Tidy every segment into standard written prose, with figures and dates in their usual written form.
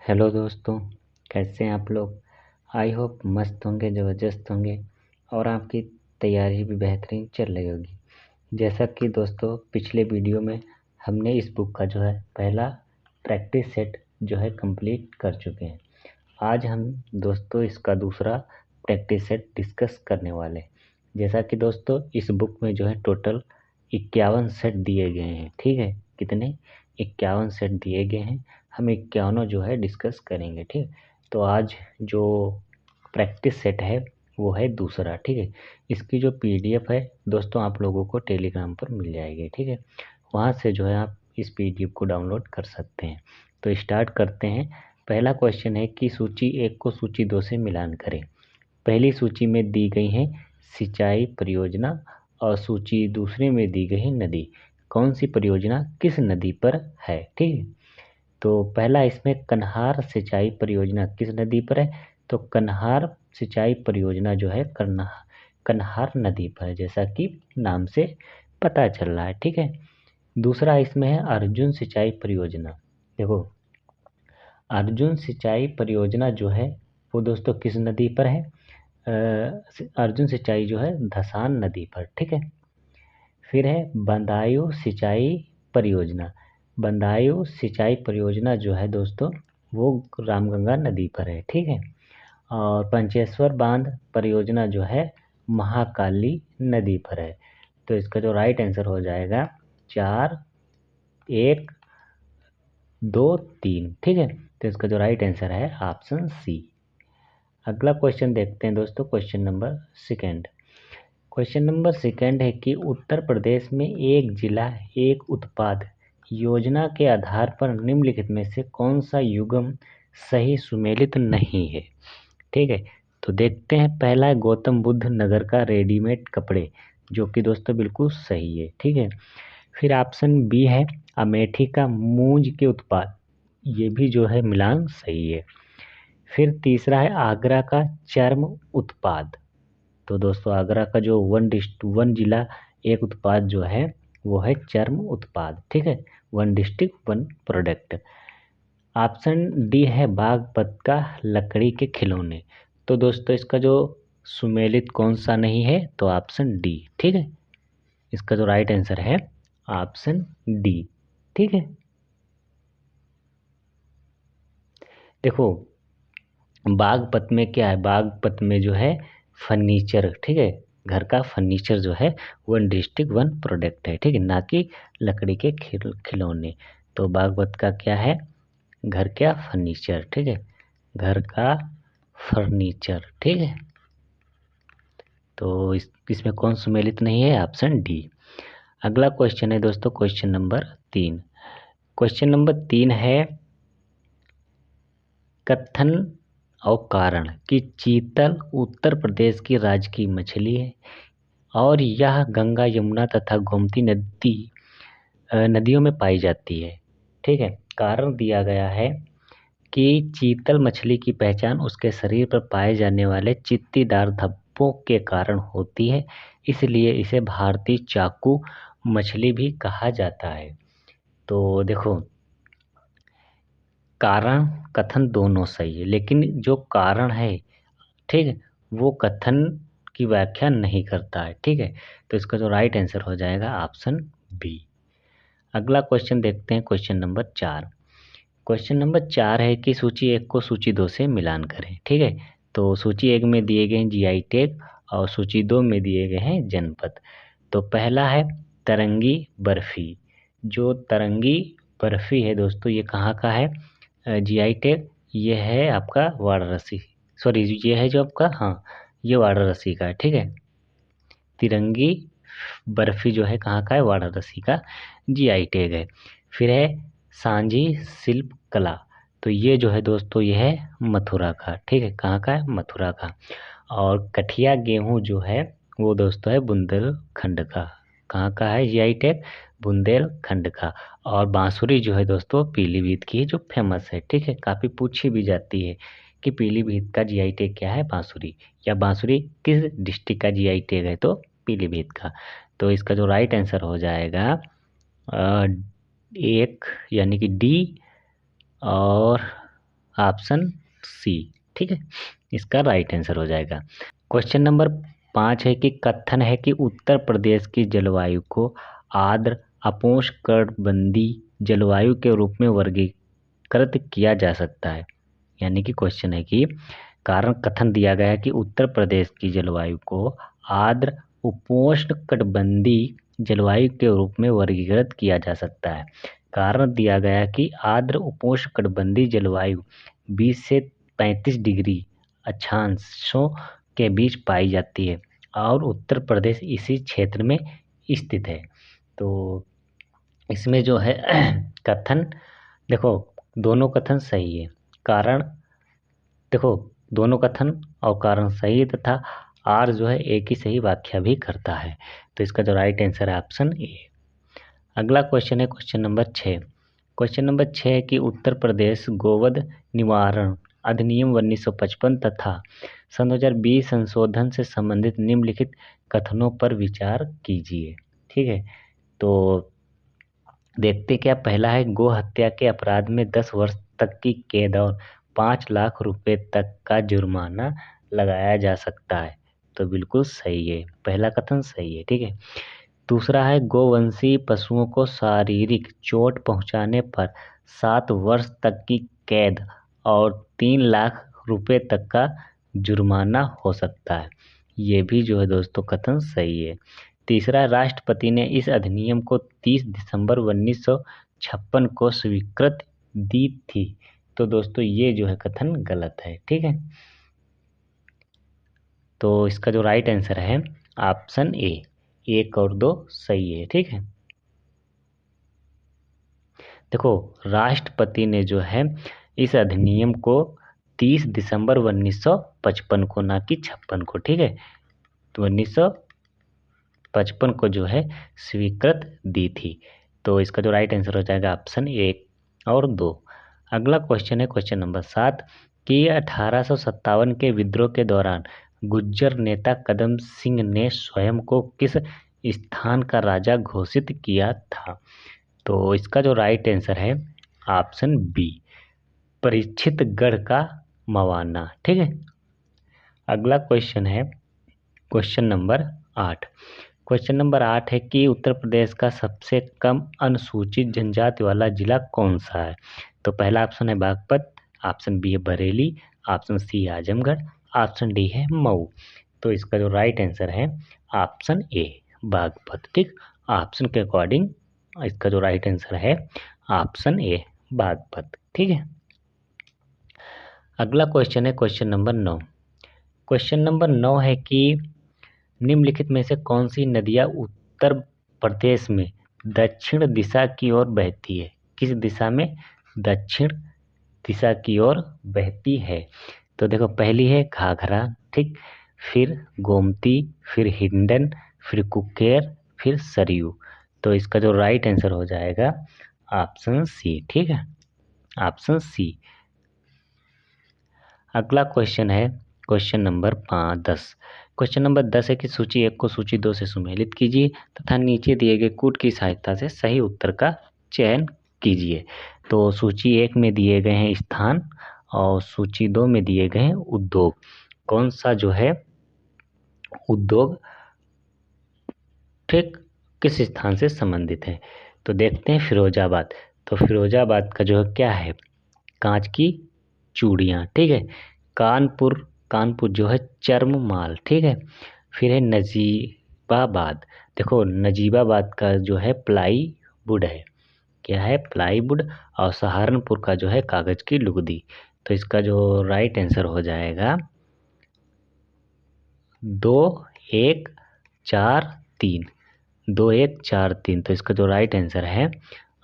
Hello दोस्तों, कैसे हैं आप लोग। आई होप मस्त होंगे, ज़बरदस्त होंगे और आपकी तैयारी भी बेहतरीन चल रही होगी। जैसा कि दोस्तों पिछले वीडियो में हमने इस बुक का जो है पहला प्रैक्टिस सेट जो है कंप्लीट कर चुके हैं। आज हम दोस्तों इसका दूसरा प्रैक्टिस सेट डिस्कस करने वाले हैं। जैसा कि दोस्तों इस बुक में जो है टोटल 51 सेट दिए गए हैं। ठीक है, कितने 51 सेट दिए गए हैं। हम 51 जो है डिस्कस करेंगे। ठीक, तो आज जो प्रैक्टिस सेट है वो है दूसरा। ठीक है, इसकी जो पीडीएफ है दोस्तों आप लोगों को टेलीग्राम पर मिल जाएगी। ठीक है, वहाँ से जो है आप इस पीडीएफ को डाउनलोड कर सकते हैं। तो स्टार्ट करते हैं। पहला क्वेश्चन है कि सूची 1 को सूची 2 से मिलान करें। पहली सूची में दी गई है सिंचाई परियोजना और सूची दूसरे में दी गई है नदी। कौन सी परियोजना किस नदी पर है। ठीक है, तो पहला इसमें कन्हार सिंचाई परियोजना किस नदी पर है। तो कन्हार सिंचाई परियोजना जो है कन्हार नदी पर है, जैसा कि नाम से पता चल रहा है। ठीक है, दूसरा इसमें है अर्जुन सिंचाई परियोजना। देखो, अर्जुन सिंचाई परियोजना जो है वो दोस्तों किस नदी पर है। अर्जुन सिंचाई जो है धसान नदी पर। ठीक है, फिर है बंदायूं सिंचाई परियोजना। बंदायूं सिंचाई परियोजना जो है दोस्तों वो रामगंगा नदी पर है। ठीक है, और पंचेश्वर बांध परियोजना जो है महाकाली नदी पर है। तो इसका जो राइट आंसर हो जाएगा 4, 1, 2, 3। ठीक है, तो इसका जो राइट आंसर है ऑप्शन सी। अगला क्वेश्चन देखते हैं दोस्तों, question number second. Question number second है कि उत्तर प्रदेश में एक जिला एक उत्पाद योजना के आधार पर निम्नलिखित में से कौन सा युग्म सही सुमेलित नहीं है। ठीक है, तो देखते हैं। पहला है गौतम बुद्ध नगर का रेडीमेड कपड़े, जो कि दोस्तों बिल्कुल सही है। ठीक है, फिर ऑप्शन बी है अमेठी का मूंज के उत्पाद, ये भी जो है मिलान सही है। फिर तीसरा है आगरा का चर्म उत्पाद। तो दोस्तों आगरा का जो वन जिला एक उत्पाद जो है वो है चर्म उत्पाद। ठीक है, one district one product. Option D है बागपत का लकड़ी के खिलौने। तो दोस्तों इसका जो सुमेलित कौन सा नहीं है, तो ऑप्शन डी। ठीक है, इसका जो राइट आंसर है ऑप्शन डी। ठीक है, देखो बागपत में क्या है, बागपत में जो है फर्नीचर। ठीक है, घर का फर्नीचर जो है वन डिस्ट्रिक्ट वन प्रोडक्ट है। ठीक है, ना कि लकड़ी के खिलौने। तो बागपत का क्या है, घर का फर्नीचर। ठीक है, घर का फर्नीचर। ठीक है, तो इसमें कौन सुमेलित नहीं है, ऑप्शन डी। अगला क्वेश्चन है दोस्तों क्वेश्चन नंबर 3। क्वेश्चन नंबर 3 है कथन और कारण कि चीतल उत्तर प्रदेश की राजकीय मछली है और यह गंगा यमुना तथा गोमती नदियों में पाई जाती है। ठीक है, कारण दिया गया है कि चीतल मछली की पहचान उसके शरीर पर पाए जाने वाले चित्तीदार धब्बों के कारण होती है, इसलिए इसे भारतीय चाकू मछली भी कहा जाता है। तो देखो कारण कथन दोनों सही है, लेकिन जो कारण है ठीक है वो कथन की व्याख्या नहीं करता है। ठीक है, तो इसका जो राइट आंसर हो जाएगा ऑप्शन बी। अगला क्वेश्चन देखते हैं, क्वेश्चन नंबर 4। क्वेश्चन नंबर 4 है कि सूची 1 को सूची 2 से मिलान करें। ठीक है, तो सूची 1 में दिए गए हैं जीआई टैग और सूची 2 में दिए गए हैं जनपद। तो पहला है तरंगी बर्फी। जो तरंगी बर्फी है दोस्तों ये कहाँ का है, जीआई टैग ये है आपका वाराणसी, सॉरी ये है जो आपका, हाँ ये वाराणसी का है। ठीक है, तिरंगी बर्फी जो है कहाँ का है, वाराणसी का जीआई टैग है। फिर है सांझी शिल्प कला, तो ये जो है दोस्तों ये है मथुरा का। ठीक है, कहाँ का है, मथुरा का। और कठिया गेहूँ जो है वो दोस्तों है बुंदेलखंड का। कहाँ का है जीआई टैग, बुंदेलखंड का। और बांसुरी जो है दोस्तों पीलीभीत की है जो फेमस है। ठीक है, काफ़ी पूछी भी जाती है कि पीलीभीत का जीआई टैग क्या है, बांसुरी, या बांसुरी किस डिस्ट्रिक्ट का जीआई टैग है, तो पीलीभीत का। तो इसका जो राइट आंसर हो जाएगा 1 यानी कि डी और ऑप्शन सी। ठीक है, इसका राइट आंसर हो जाएगा। क्वेश्चन नंबर 5 है कि कथन है कि उत्तर प्रदेश की जलवायु को आर्द्र उपोष्णकटिबंधीय जलवायु के रूप में वर्गीकृत किया जा सकता है। यानी कि क्वेश्चन है कि कारण कथन दिया गया है कि उत्तर प्रदेश की जलवायु को आर्द्र उपोष्णकटिबंधीय जलवायु के रूप में वर्गीकृत किया जा सकता है। कारण दिया गया कि आर्द्र उपोष्णकटिबंधीय जलवायु 20 से 35 डिग्री अक्षांशों के बीच पाई जाती है और उत्तर प्रदेश इसी क्षेत्र में स्थित है। तो इसमें जो है कथन, देखो दोनों कथन सही है, कारण देखो दोनों कथन और कारण सही है तथा आर जो है एक ही सही व्याख्या भी करता है। तो इसका जो राइट आंसर है ऑप्शन ए। अगला क्वेश्चन है क्वेश्चन नंबर 6। क्वेश्चन नंबर 6 है कि उत्तर प्रदेश गोवध निवारण अधिनियम 1955 तथा सन 2020 संशोधन से संबंधित निम्नलिखित कथनों पर विचार कीजिए। ठीक है, तो देखते क्या। पहला है गो हत्या के अपराध में 10 वर्ष तक की कैद और 5 लाख रुपए तक का जुर्माना लगाया जा सकता है। तो बिल्कुल सही है, पहला कथन सही है। ठीक है, दूसरा है गोवंशी पशुओं को शारीरिक चोट पहुंचाने पर 7 वर्ष तक की कैद और 3 लाख रुपए तक का जुर्माना हो सकता है। ये भी जो है दोस्तों कथन सही है। तीसरा, राष्ट्रपति ने इस अधिनियम को 30 दिसंबर 1956 को स्वीकृति दी थी। तो दोस्तों ये जो है कथन गलत है। ठीक है, तो इसका जो राइट आंसर है ऑप्शन ए, 1 और 2 सही है। ठीक है, देखो राष्ट्रपति ने जो है इस अधिनियम को 30 दिसंबर 1955 को, ना कि 56 को। ठीक है, तो 1955 को जो है स्वीकृत दी थी। तो इसका जो राइट आंसर हो जाएगा ऑप्शन 1 और 2। अगला क्वेश्चन है क्वेश्चन नंबर 7 कि 1857 के विद्रोह के दौरान गुज्जर नेता कदम सिंह ने स्वयं को किस स्थान का राजा घोषित किया था। तो इसका जो राइट आंसर है ऑप्शन बी, परीक्षितगढ़ का मवाना। ठीक है, अगला क्वेश्चन है क्वेश्चन नंबर 8। क्वेश्चन नंबर 8 है कि उत्तर प्रदेश का सबसे कम अनुसूचित जनजाति वाला जिला कौन सा है। तो पहला ऑप्शन है बागपत, ऑप्शन बी है बरेली, ऑप्शन सी है आजमगढ़, ऑप्शन डी है मऊ। तो इसका जो राइट आंसर है ऑप्शन ए, बागपत। ठीक, ऑप्शन के अकॉर्डिंग इसका जो राइट आंसर है ऑप्शन ए, बागपत। ठीक है, अगला क्वेश्चन है क्वेश्चन नंबर 9। क्वेश्चन नंबर 9 है कि निम्नलिखित में से कौन सी नदियाँ उत्तर प्रदेश में दक्षिण दिशा की ओर बहती है। किस दिशा में दक्षिण दिशा की ओर बहती है। तो देखो पहली है घाघरा, ठीक, फिर गोमती, फिर हिंडन, फिर कुकेर, फिर सरयू। तो इसका जो राइट आंसर हो जाएगा ऑप्शन सी। ठीक है, ऑप्शन सी। अगला क्वेश्चन है क्वेश्चन नंबर 10। क्वेश्चन नंबर 10 है कि सूची 1 को सूची 2 से सुमेलित कीजिए तथा नीचे दिए गए कूट की सहायता से सही उत्तर का चयन कीजिए। तो सूची 1 में दिए गए हैं स्थान और सूची 2 में दिए गए हैं उद्योग। कौन सा जो है उद्योग ठीक किस स्थान से संबंधित है। तो देखते हैं फिरोजाबाद। तो फिरोजाबाद का जो है क्या है, कांच की चूड़ियाँ। ठीक है, कानपुर जो है चर्म माल। ठीक है, फिर है नजीबाबाद। देखो नजीबाबाद का जो है प्लाईवुड है, क्या है प्लाईवुड। और सहारनपुर का जो है कागज की लुगदी। तो इसका जो राइट आंसर हो जाएगा 2 1 4 3, 2 1 4 3। तो इसका जो राइट आंसर है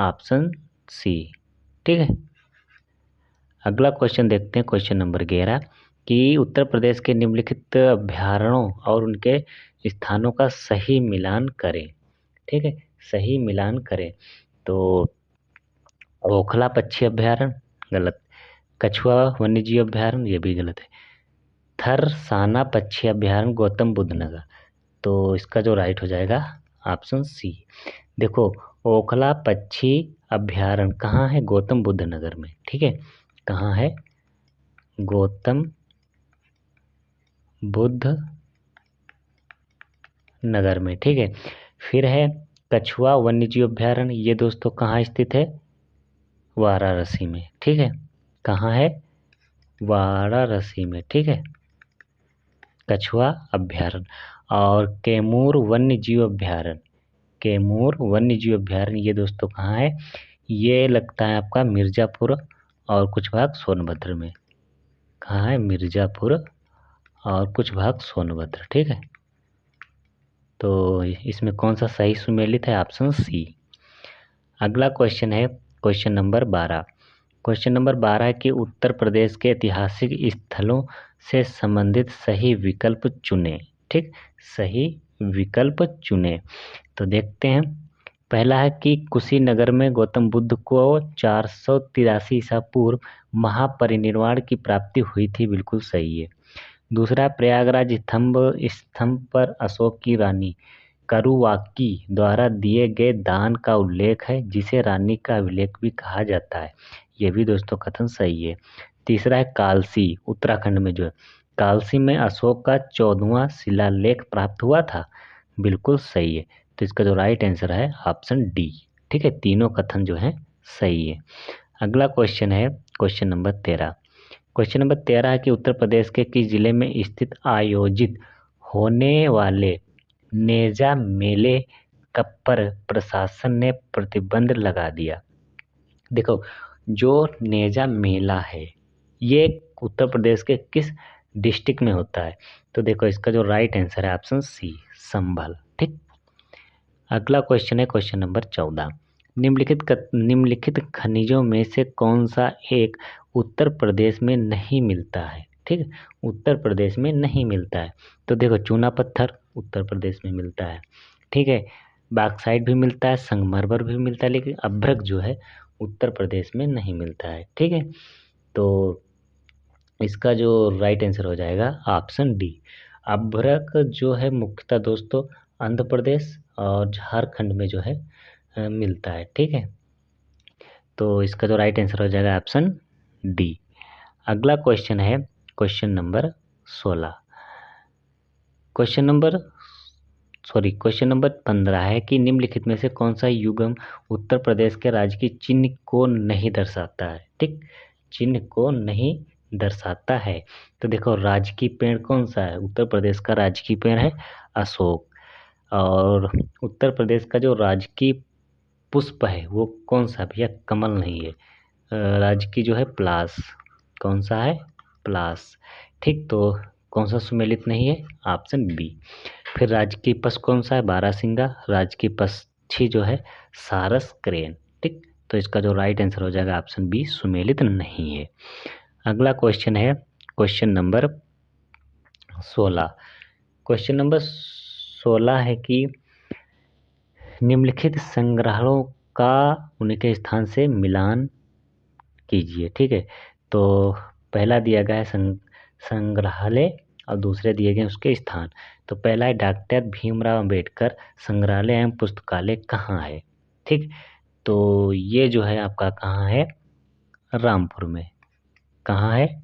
ऑप्शन सी। ठीक है, अगला क्वेश्चन देखते हैं क्वेश्चन नंबर 11 कि उत्तर प्रदेश के निम्नलिखित अभयारण्यों और उनके स्थानों का सही मिलान करें। ठीक है, सही मिलान करें। तो ओखला पक्षी अभयारण्य गलत, कछुआ वन्यजीव अभयारण्य ये भी गलत है, थरसाना पक्षी अभयारण्य गौतम बुद्ध नगर। तो इसका जो राइट हो जाएगा ऑप्शन सी। देखो ओखला पक्षी अभयारण्य कहाँ है, गौतम बुद्ध नगर में। ठीक है, कहाँ है गौतम बुद्ध नगर में, ठीक है। फिर है कछुआ वन्यजीव अभ्यारण्य, ये दोस्तों कहाँ स्थित है? वाराणसी में, ठीक है। कहाँ है? वाराणसी में, ठीक है, कछुआ अभ्यारण्य। और कैमूर वन्यजीव अभ्यारण्य, कैमूर वन्यजीव अभ्यारण्य ये दोस्तों कहाँ है? ये लगता है आपका मिर्ज़ापुर और कुछ भाग सोनभद्र में। कहाँ है? मिर्ज़ापुर और कुछ भाग सोनभद्र, ठीक है। तो इसमें कौन सा सही सुमेलित है? Option C. अगला क्वेश्चन है क्वेश्चन नंबर 12। क्वेश्चन नंबर 12 कि उत्तर प्रदेश के ऐतिहासिक स्थलों से संबंधित सही विकल्प चुने, ठीक, सही विकल्प चुने। तो देखते हैं। पहला है कि कुशीनगर में गौतम बुद्ध को 483 ईसा पूर्व महापरिनिर्वाण की प्राप्ति हुई थी, बिल्कुल सही है। दूसरा, प्रयागराज स्तंभ पर अशोक की रानी करुवाकी द्वारा दिए गए दान का उल्लेख है, जिसे रानी का अभिलेख भी कहा जाता है, ये भी दोस्तों कथन सही है। तीसरा है कालसी, उत्तराखंड में जो है कालसी में अशोक का 14वां शिलालेख प्राप्त हुआ था, बिल्कुल सही है। तो इसका जो राइट आंसर है ऑप्शन डी, ठीक है, तीनों कथन जो है सही है। अगला क्वेश्चन है क्वेश्चन नंबर 13। क्वेश्चन नंबर 13 है कि उत्तर प्रदेश के किस जिले में स्थित आयोजित होने वाले नेजा मेले पर प्रशासन ने प्रतिबंध लगा दिया। देखो, जो नेजा मेला है ये उत्तर प्रदेश के किस डिस्ट्रिक्ट में होता है? तो देखो इसका जो राइट आंसर है ऑप्शन सी, संभल, ठीक। अगला क्वेश्चन है क्वेश्चन नंबर 14। निम्नलिखित खनिजों में से कौन सा एक उत्तर प्रदेश में नहीं मिलता है? ठीक, उत्तर प्रदेश में नहीं मिलता है। तो देखो, चूना पत्थर उत्तर प्रदेश में मिलता है, ठीक है, बॉक्साइट भी मिलता है, संगमरमर भी मिलता है, लेकिन अभ्रक जो है उत्तर प्रदेश में नहीं मिलता है, ठीक है। तो इसका जो राइट आंसर हो जाएगा ऑप्शन डी। अभ्रक जो है मुख्यतः दोस्तों आंध्र प्रदेश और झारखंड में जो है मिलता है, ठीक है। तो इसका जो राइट आंसर हो जाएगा ऑप्शन डी। अगला क्वेश्चन है क्वेश्चन नंबर 16। क्वेश्चन नंबर 15 है कि निम्नलिखित में से कौन सा युग्म उत्तर प्रदेश के राजकीय चिन्ह को नहीं दर्शाता है? ठीक, चिन्ह को नहीं दर्शाता है। तो देखो, राजकीय पेड़ कौन सा है? उत्तर प्रदेश का राजकीय पेड़ है अशोक। और उत्तर प्रदेश का जो राजकीय पुष्प है वो कौन सा? भैया कमल नहीं है, राजकीय जो है पलाश। कौन सा है? पलाश, ठीक। तो कौन सा सुमेलित नहीं है? Option B. फिर राजकीय पशु कौन सा है? बारहसिंगा। राजकीय पक्षी जो है सारस क्रेन, ठीक। तो इसका जो राइट आंसर हो जाएगा ऑप्शन बी, सुमेलित नहीं है। अगला क्वेश्चन है क्वेश्चन नंबर 16। क्वेश्चन नंबर 16 है कि निम्नलिखित संग्रहालयों का उनके स्थान से मिलान कीजिए, ठीक है। तो पहला दिया गया है संग्रहालय और दूसरे दिए गए उसके स्थान। तो पहला है डॉक्टर भीमराव अंबेडकर संग्रहालय एवं पुस्तकालय कहाँ है? ठीक, तो ये जो है आपका कहाँ है? रामपुर में। कहाँ है?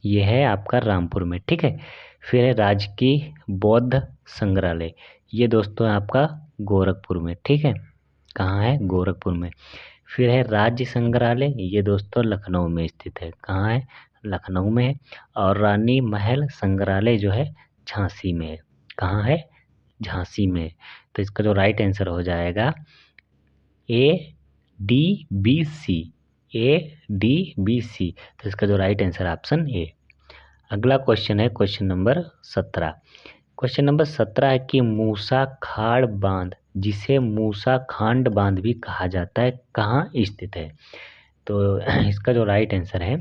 ये है आपका रामपुर में, ठीक है। फिर है राजकीय बौद्ध संग्रहालय, ये दोस्तों है आपका गोरखपुर में, ठीक है। कहाँ है? गोरखपुर में। फिर है राज्य संग्रहालय, ये दोस्तों लखनऊ में स्थित है। कहाँ है? लखनऊ में है। और रानी महल संग्रहालय जो है झांसी में है। कहाँ है? झांसी में। तो इसका जो राइट आंसर हो जाएगा ADBC, ADBC। तो इसका जो राइट आंसर ऑप्शन ए। अगला क्वेश्चन है क्वेश्चन नंबर 17। क्वेश्चन नंबर 17 है कि मूसा खाड़ बांध, जिसे मूसा खांड बांध भी कहा जाता है, कहाँ स्थित है? तो इसका जो राइट आंसर है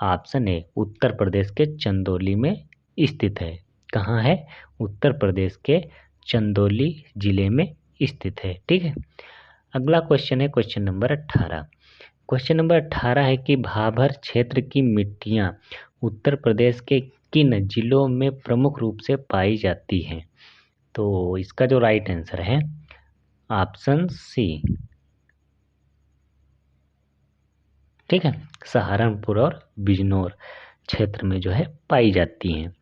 ऑप्शन ए, उत्तर प्रदेश के चंदौली में स्थित है। कहाँ है? उत्तर प्रदेश के चंदौली जिले में स्थित है, ठीक है। अगला क्वेश्चन है क्वेश्चन नंबर 18। क्वेश्चन नंबर 18 है कि भाभर क्षेत्र की मिट्टियाँ उत्तर प्रदेश के किन जिलों में प्रमुख रूप से पाई जाती हैं? तो इसका जो राइट आंसर है ऑप्शन सी, ठीक है, सहारनपुर और बिजनौर। क्षेत्र में जो है पाई जाती हैं।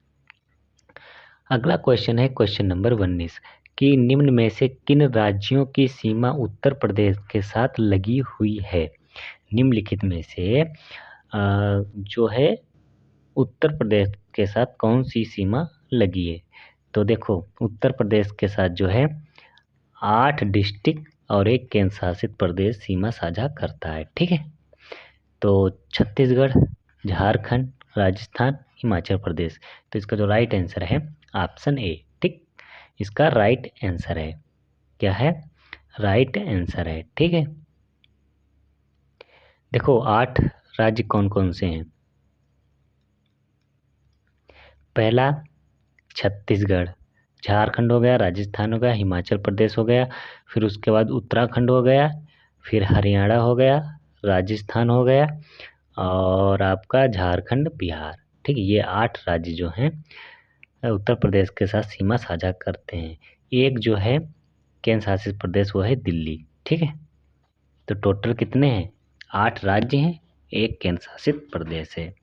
अगला क्वेश्चन है क्वेश्चन नंबर 19 कि निम्न में से किन राज्यों की सीमा उत्तर प्रदेश के साथ लगी हुई है। निम्नलिखित में से जो है उत्तर प्रदेश के साथ कौन सी सीमा लगी है। तो देखो उत्तर प्रदेश के साथ जो है 8 डिस्ट्रिक्ट और एक केंद्र शासित प्रदेश सीमा साझा करता है। ठीक है, तो छत्तीसगढ़, झारखंड, राजस्थान, हिमाचल प्रदेश। तो इसका जो राइट आंसर है ऑप्शन ए। ठीक, इसका राइट आंसर है, क्या है, राइट आंसर है। ठीक है, देखो 8 राज्य कौन कौन से हैं। पहला छत्तीसगढ़, झारखंड हो गया, राजस्थान हो गया, हिमाचल प्रदेश हो गया, फिर उसके बाद उत्तराखंड हो गया, फिर हरियाणा हो गया, राजस्थान हो गया और आपका झारखंड, बिहार। ठीक है, ये 8 राज्य जो हैं उत्तर प्रदेश के साथ सीमा साझा करते हैं। एक जो है केंद्र शासित प्रदेश वो है दिल्ली। ठीक है, तो टोटल कितने हैं, 8 राज्य हैं, एक केंद्र शासित प्रदेश है।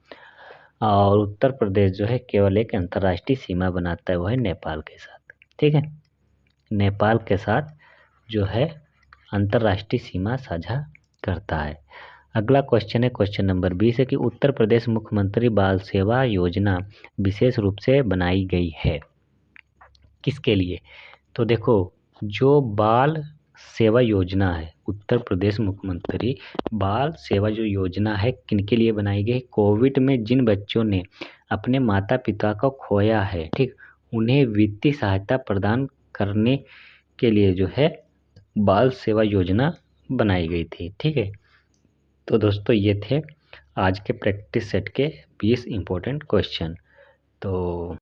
और उत्तर प्रदेश जो है केवल एक अंतर्राष्ट्रीय सीमा बनाता है, वो है नेपाल के साथ। ठीक है, नेपाल के साथ जो है अंतर्राष्ट्रीय सीमा साझा करता है। अगला क्वेश्चन है क्वेश्चन नंबर 20 है कि उत्तर प्रदेश मुख्यमंत्री बाल सेवा योजना विशेष रूप से बनाई गई है, किसके लिए। तो देखो जो बाल सेवा योजना है, उत्तर प्रदेश मुख्यमंत्री बाल सेवा जो योजना है किनके लिए बनाई गई। कोविड में जिन बच्चों ने अपने माता पिता को खोया है, ठीक, उन्हें वित्तीय सहायता प्रदान करने के लिए जो है बाल सेवा योजना बनाई गई थी। ठीक है, तो दोस्तों ये थे आज के प्रैक्टिस सेट के 20 इम्पोर्टेंट क्वेश्चन। तो